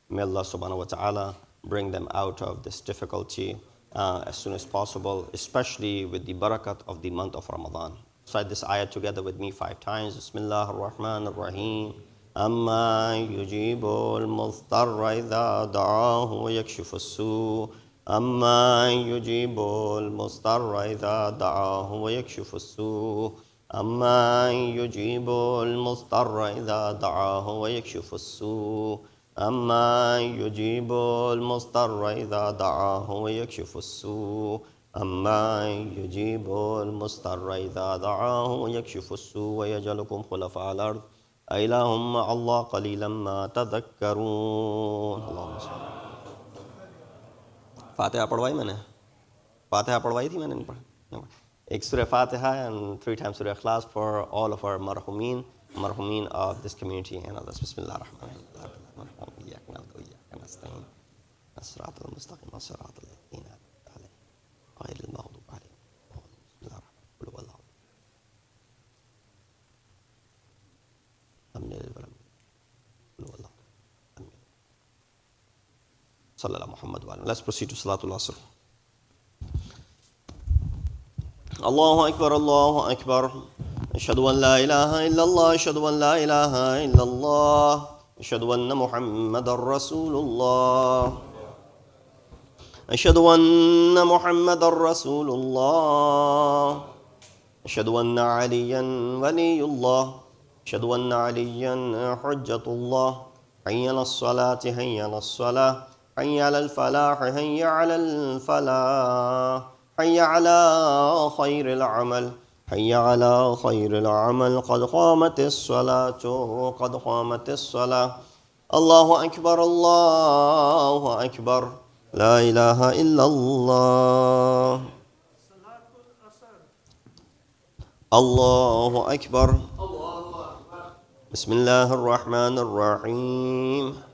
May Allah subhanahu wa ta'ala bring them out of this difficulty as soon as possible, especially with the barakat of the month of Ramadan. Recite this ayah together with me 5 times. Bismillah ar-Rahman ar-Rahim. Amma yujibu al-mudtarra idha da'ahu wa yakshifu as-su'. أما يجيب المضطر إذا دعاه ويكشف السوء أما يجيب المضطر إذا دعاه ويكشف السوء أما يجيب المضطر إذا دعاه ويكشف السوء أما يجيب المضطر إذا دعاه ويكشف السوء ويجعلكم خلفاء الأرض أإله مع الله قليلا ما تذكرون. اللهم صل. फातिहा पढ़वाई मैंने, फातिहा पढ़वाई थी मैंने, एक सूरह फातिहा and 3 times surah Ikhlas for all of our marhumin of this community and others. Bismillah ar-Rahman ar-Rahim. إياك نعبد وإياك نستعين. الصراط المستقيم صراط الذين أنعمت عليهم غير المغضوب عليهم. بسم الله الرحمن الرحيم. قل هو الله أحد. قل هو الله. Let's proceed to Salatul Asr. Allahu Akbar, Allahu Akbar. Ashhadu an la ilaha illallah, ashhadu an la ilaha illallah. Ashhadu anna Muhammadar Rasulullah. Ashhadu anna Muhammadar Rasulullah. Ashhadu anna Aliyan waliyullah. Ashhadu anna Aliyan hujjatullah. Hayya ala salati, hayya ala salah. حي على الفلاح حي على الفلاح حي على خير العمل حي على خير العمل قد قامت الصلاة قد قامت الصلاة الله أكبر الله أكبر لا إله إلا الله الله أكبر بسم الله الرحمن الرحيم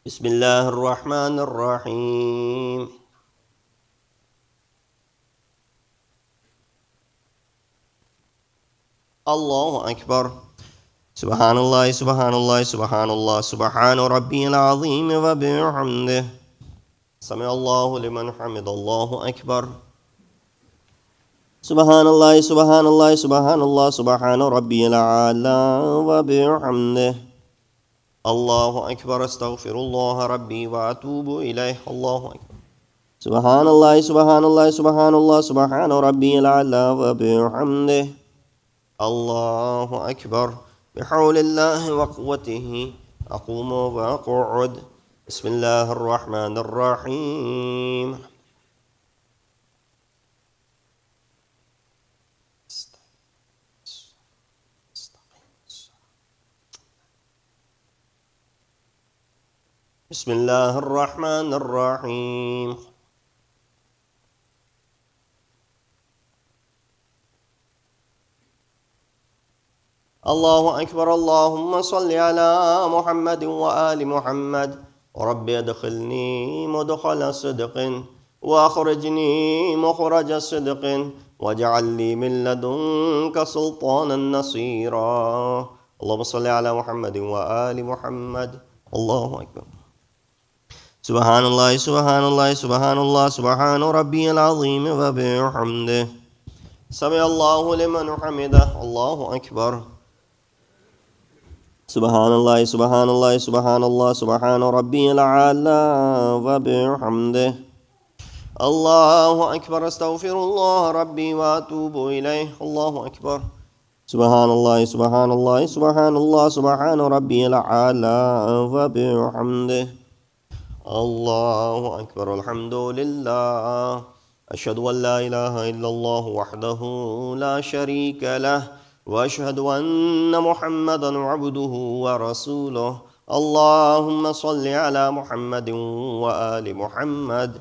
بسم الله الرحمن الرحيم الله أكبر سبحان الله سبحان الله سبحان الله سبحان ربي العظيم وبحمده سمع الله لمن حمد الله أكبر سبحان الله سبحان الله سبحان الله سبحان ربي الأعلى وبحمده الله أكبر استغفر الله ربي وأتوب إليه الله أكبر سبحان الله سبحان الله سبحان الله سبحان ربي الأعلى وبحمده الله أكبر بحول الله وقوته أقوم وأقعد بسم الله الرحمن الرحيم بسم الله الرحمن الرحيم الله أكبر اللهم صل على محمد وآل محمد رب ادخلني مدخل صدق وأخرجني مخرج صدق واجعل لي من لدنك سلطانا نصيرا اللهم صل على محمد وآل محمد الله أكبر سبحان الله سبحان الله سبحان الله سبحان ربي العظيم وبحمده سمع الله لمن حمده الله أكبر سبحان الله سبحان الله سبحان الله سبحان ربي الأعلى وبحمده الله أكبر استغفر الله ربي وأتوب إليه الله أكبر سبحان الله سبحان الله سبحان الله سبحان ربي الأعلى وبحمده الله أكبر الحمد لله أشهد أن لا إله إلا الله وحده لا شريك له وأشهد أن محمدا عبده ورسوله اللهم صل على محمد وآل محمد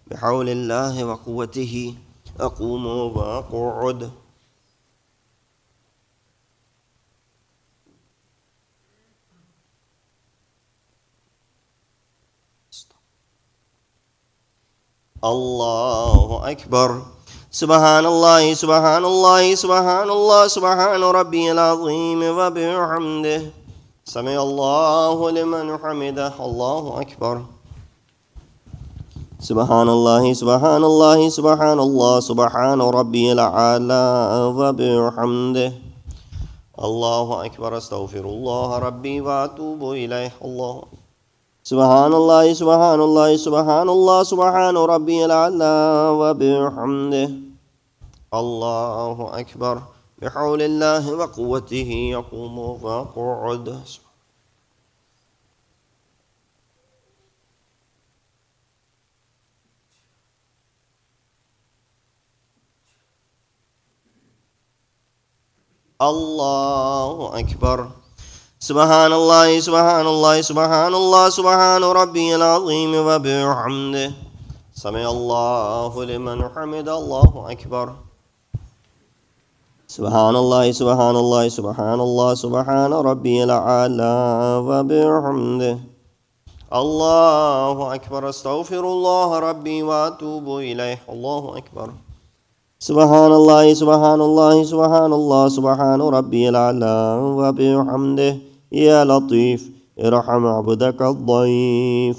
بحول الله وقوته أقوم وأقعد الله أكبر سبحان الله سبحان الله سبحان الله سبحان ربي العظيم وبحمده سمع الله لمن حمده الله أكبر سبحان الله سبحان الله سبحان الله سبحان ربي الأعلى وبحمده الله أكبر استغفر الله ربي وأتوب إليه الله أكبر سبحان الله سبحان الله سبحان الله سبحان ربي الأعلى وبحمده الله أكبر بحول الله وقوته يقوم ويقعد الله أكبر سبحان الله سبحان الله سبحان الله سبحان ربي العظيم وبحمده سمع الله لمن حمد الله أكبر سبحان الله سبحان الله سبحان الله سبحان ربي الأعلى وبحمده الله أكبر استغفر الله ربي وأتوب إليه الله أكبر سبحان الله سبحان الله سبحان الله سبحان ربي الأعلى وبحمده يا لطيف ارحم عبدك الضعيف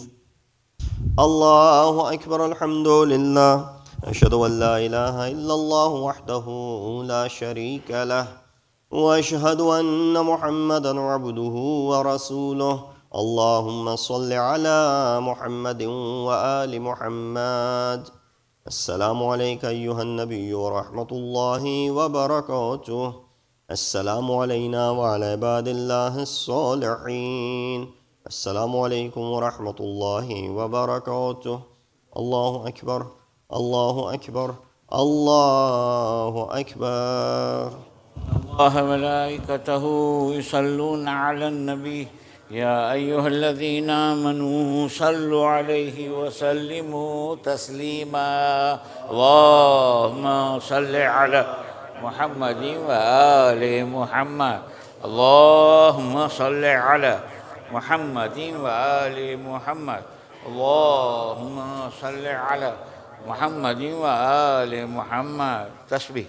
الله أكبر الحمد لله أشهد أن لا إله إلا الله وحده لا شريك له وأشهد أن محمدا عبده ورسوله اللهم صل على محمد وآل محمد अस्सलामु अलैका अय्युहन नबी व रहमतुल्लाहि व बरकातुहु। अस्सलामु अलैना व अला इबादिल्लाहिस सालिहीन। अस्सलामु अलैकुम व रहमतुल्लाहि व बरकातुहु। अल्लाहु अकबर, अल्लाहु अकबर, अल्लाहु Akbar. الله وملائكته يصلون على النبي يا أيها الذين آمنوا صلوا عليه وسلموا تسليما اللهم صل على محمد وآل محمد اللهم صل على محمد وآل محمد اللهم صل على محمد وآل محمد تسبيح.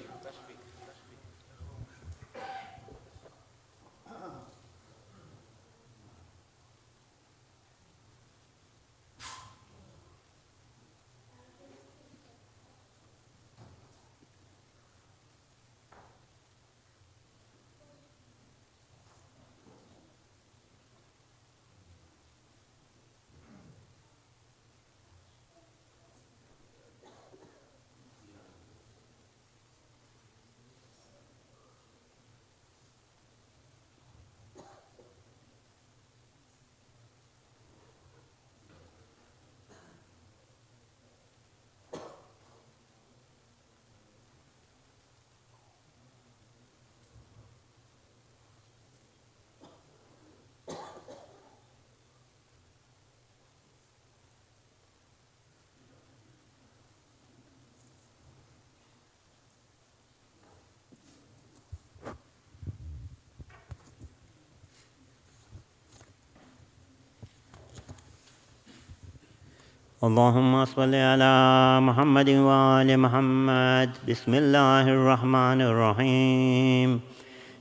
اللهم صل على محمد وآل محمد. بسم الله الرحمن الرحيم.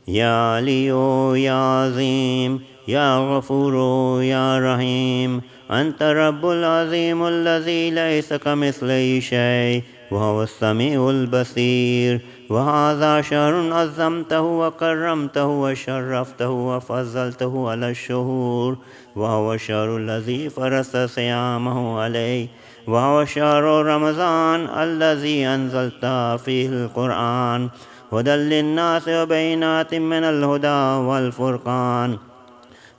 يا علي يا عظيم يا غفور يا رحيم أنت رب العظيم الذي ليس كمثله شيء وهو السميع البصير. وهذا شهر عظمته وكرمته وشرفته وفضلته على الشهور، وهو الشهر الذي فرضت صيامه عليه، وهو شهر رمضان الذي أنزلت فيه القرآن هدى للناس وبينات من الهدى والفرقان،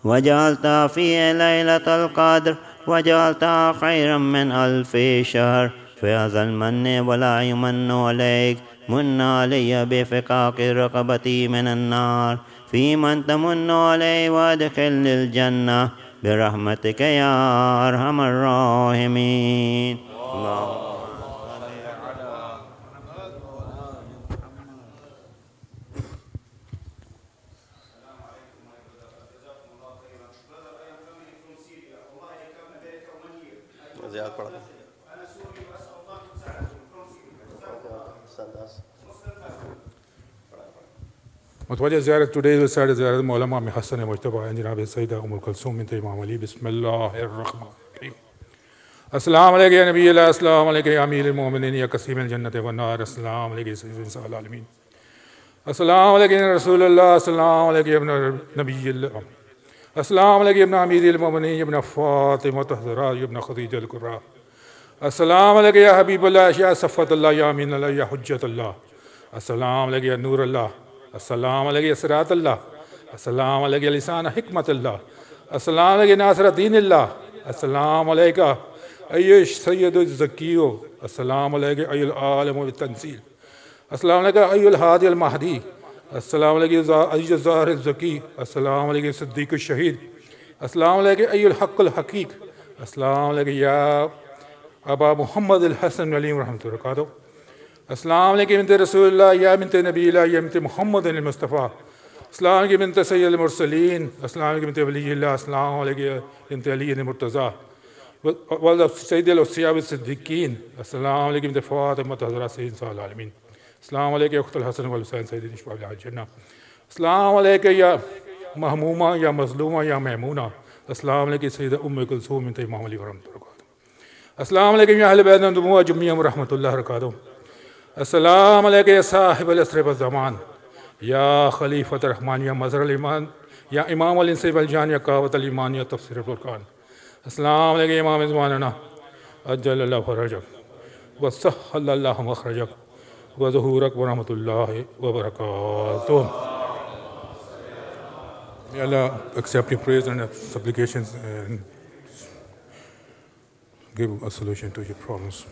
وجعلت فيه ليلة القدر وجعلتها خيرا من 1000 شهر. فهذا المن ولا يمن عليك، من علي بفكاك رقبتي من النار، في من تمن علي وادخل الجنة برحمتك يا أرحم الراحمين. متوجه زيارة today السادة زيارة المعلمة عم حسن مجتبى عند جناب السيدة أم الكلثوم بنت الإمام علي. بسم الله الرحمن الرحيم. السلام عليك يا نبي الله، السلام عليك يا أمير المؤمنين يا قسيم الجنة والنار، السلام عليك يا سيد نساء العالمين، السلام عليك يا رسول الله، السلام عليك يا ابن نبي الله، السلام عليك يا ابن أمير المؤمنين يا ابن فاطمة الزهراء يا ابن خديجة الكبرى، السلام عليك يا حبيب الله يا صفوة الله يا أمين الله يا حجة الله، السلام عليك يا نور الله، السلام عليك يا صراط الله، السلام عليك يا لسان حكمة الله، السلام عليك يا ناصر دين الله، السلام عليك أيها السيد الزكي، السلام عليك أيها العالم والتنزيل، السلام عليك أيها الهادي المهدي، السلام عليك أيها الزاهر الزكي، السلام عليك الصديق الشهيد، السلام عليك أيها الحق الحقيق، السلام عليك يا أبا محمد الحسن علي ورحمة الله وبركاته، السلام عليك بنت رسول الله يا بنت نبي الله يا بنت محمد المصطفى، السلام عليك بنت سيد المرسلين، السلام عليك بنت ولي الله، السلام عليك بنت علي المرتضى والد سيد الأصحاب الصديقين، السلام عليك بنت فاطمة الزهراء سيد نساء العالمين، السلام عليك يا أخت الحسن والحسين سيد شباب الجنة، السلام عليك يا مهمومة يا مظلومة يا ميمونة، السلام عليك سيدة أم كلثوم بنت الإمام علي ورحمة الله وبركاته، السلام عليكم يا أهل بيتنا دموع جميعا ورحمة الله وبركاته، السلام عليك يا صاحب العصر والزمان يا خليفة الرحمن يا مظهر الإيمان يا إمام الإنس والجان يا قوة الإيمان يا تفسير الفرقان، السلام عليك يا إمام زماننا أجل الله فرجك وسهل الله مخرجك وظهورك ورحمة الله وبركاته. May Allah accept your prayers and supplications and give a solution to your problems.